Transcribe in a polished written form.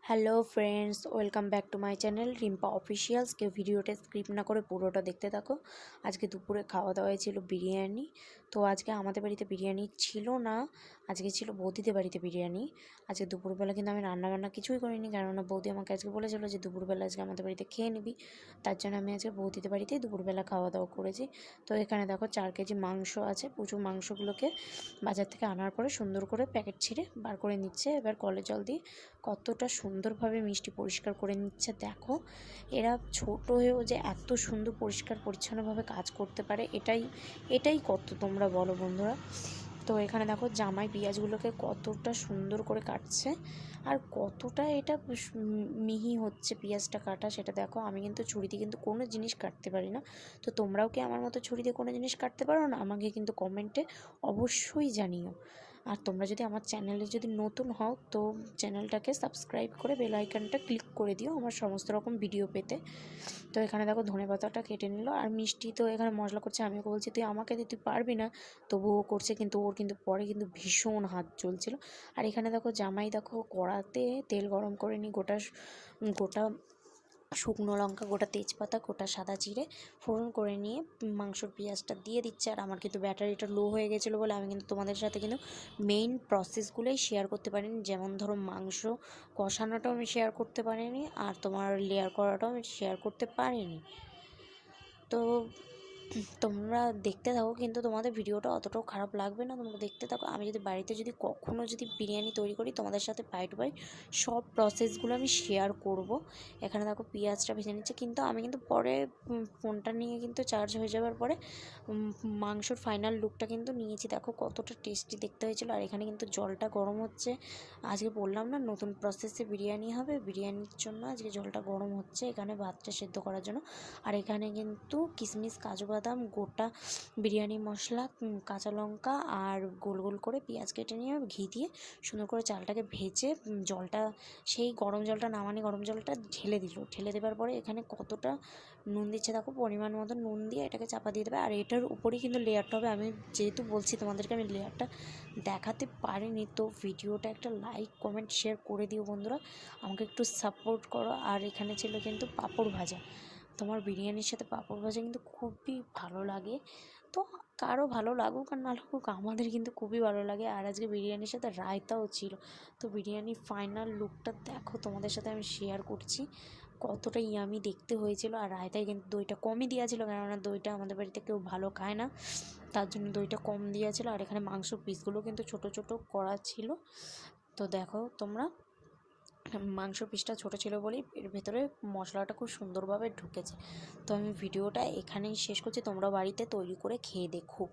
Hello friends, welcome back to my channel Rimpa officials. কেউ ভিডিওটা skip না করে পুরোটা দেখতে থাকো। আজকে দুপুরে খাওয়া দাওয়ায় ছিল বিরিয়ানি। তো আজকে আমাদের বাড়িতে বিরিয়ানি ছিল না, আজকে ছিল বৌদিদের বাড়িতে বিরিয়ানি। আজকে দুপুরবেলা কিন্তু আমি রান্নাবান্না কিছুই করিনি, কেননা বৌদি আমাকে আজকে বলেছিল যে দুপুরবেলা আজকে আমাদের বাড়িতে খেয়ে নিবি। তার জন্য আমি আজকে বৌদিদের বাড়িতেই দুপুরবেলা খাওয়া দাওয়া করেছি। তো এখানে দেখো 4 কেজি মাংস আছে। প্রচুর মাংসগুলোকে বাজার থেকে আনার পরে সুন্দর করে প্যাকেট ছিঁড়ে বার করে নিচ্ছে। এবার কলের জল দিয়ে কতটা সুন্দরভাবে মিষ্টি পরিষ্কার করে নিচ্ছে দেখো। এরা ছোট হয়েও যে এত সুন্দর পরিষ্কার পরিচ্ছন্নভাবে কাজ করতে পারে, এটাই কত তোমরা বলো বন্ধুরা। তো এখানে দেখো জামাই পেঁয়াজগুলোকে কতটা সুন্দর করে কাটছে, আর কতটা এটা মিহি হচ্ছে পেঁয়াজটা কাটা, সেটা দেখো। আমি কিন্তু ছুরিতে কিন্তু কোনো জিনিস কাটতে পারি না। তো তোমরাও কি আমার মতো ছুরিতে কোনো জিনিস কাটতে পারো না? আমাকে কিন্তু কমেন্টে অবশ্যই জানিও। আর তোমরা যদি আমার চ্যানেলে যদি নতুন হও তো চ্যানেলটাকে সাবস্ক্রাইব করে বেল আইকনটা ক্লিক করে দিও আমার সমস্ত রকম ভিডিও পেতে। তো এখানে দেখো ধনেপাতাটা কেটে নিল, আর মিষ্টি তো এখানে মশলা করছে। আমি ওকে বলছি তুই আমাকে তুই পারবি না, তবুও করছে, কিন্তু ওর কিন্তু পরে কিন্তু ভীষণ হাত জ্বলছিল। আর এখানে দেখো জামাই দেখো কড়াতে তেল গরম করে নি, গোটা গোটা শুকনো লঙ্কা, গোটা তেজপাতা, গোটা সাদা জিরে ফোড়ন করে নিয়ে মাংসর পেঁয়াজটা দিয়ে দিচ্ছে। আর আমার কিন্তু ব্যাটারিটা লো হয়ে গেছিলো বলে আমি কিন্তু তোমাদের সাথে কিন্তু মেইন প্রসেসগুলোই শেয়ার করতে পারিনি। যেমন ধরো মাংস কষানোটাও আমি শেয়ার করতে পারিনি, আর তোমার লেয়ার করাটাও আমি শেয়ার করতে পারিনি। তো তোমরা দেখতে থাকো, কিন্তু তোমাদের ভিডিওটা অতটাও খারাপ লাগবে না, তোমরা দেখতে থাকো। আমি যদি বাড়িতে যদি কখনও যদি বিরিয়ানি তৈরি করি তোমাদের সাথে বাই টু বাই সব প্রসেসগুলো আমি শেয়ার করব। এখানে দেখো পেঁয়াজটা ভেজে নিচ্ছে, কিন্তু আমি কিন্তু পরে ফোনটা নিয়ে কিন্তু চার্জ হয়ে যাওয়ার পরে মাংসর ফাইনাল লুকটা কিন্তু নিয়েছি। দেখো কতটা টেস্টি দেখতে হয়েছিল। আর এখানে কিন্তু জলটা গরম হচ্ছে। আজকে বললাম না নতুন প্রসেসে বিরিয়ানি হবে, বিরিয়ানির জন্য আজকে জলটা গরম হচ্ছে এখানে ভাতটা সেদ্ধ করার জন্য। আর এখানে কিন্তু কিশমিশ, কাজু বাদাম, গোটা বিরিয়ানি মশলা, কাঁচা লঙ্কা আর গোল গোল করে পেঁয়াজ কেটে নিয়ে ঘি দিয়ে সুন্দর করে চালটাকে ভেজে জলটা, সেই গরম জলটা নামানি গরম জলটা ঢেলে দেওয়ার পরে এখানে কতটা নুন দিচ্ছে দেখো, পরিমাণ মতো নুন দিয়ে এটাকে চাপা দিয়ে দেবে। আর এটার উপরেই কিন্তু লেয়ারটা হবে। আমি যেহেতু বলছি তোমাদেরকে আমি লেয়ারটা দেখাতে পারিনি, তো ভিডিওটা একটা লাইক কমেন্ট শেয়ার করে দিও বন্ধুরা, আমাকে একটু সাপোর্ট করো। আর এখানে ছিল কিন্তু পাঁপড় ভাজা। তোমার বিরিয়ানির সাথে পাঁপড় ভাজা কিন্তু খুবই ভালো লাগে। তো কারো ভালো লাগুক আর না লাগুক, আমাদের কিন্তু খুবই ভালো লাগে। আর আজকে বিরিয়ানির সাথে রায়তাও ছিল। তো বিরিয়ানির ফাইনাল লুকটা দেখো, তোমাদের সাথে আমি শেয়ার করছি কতটা ইয়ামি দেখতে হয়েছিল। আর রায়তায় কিন্তু দইটা কমই দেওয়া ছিল, কেননা দইটা আমাদের বাড়িতে কেউ ভালো খায় না, তার জন্য দইটা কম দেওয়া ছিল। আর এখানে মাংস পিসগুলো কিন্তু ছোট ছোট করা ছিল। তো দেখো তোমরা, মাংস পিসটা ছোটো ছিল বলেই এর ভেতরে মশলাটা খুব সুন্দরভাবে ঢুকেছে। তো আমি ভিডিওটা এখানেই শেষ করছি, তোমরা বাড়িতে তৈরি করে খেয়ে দেখো।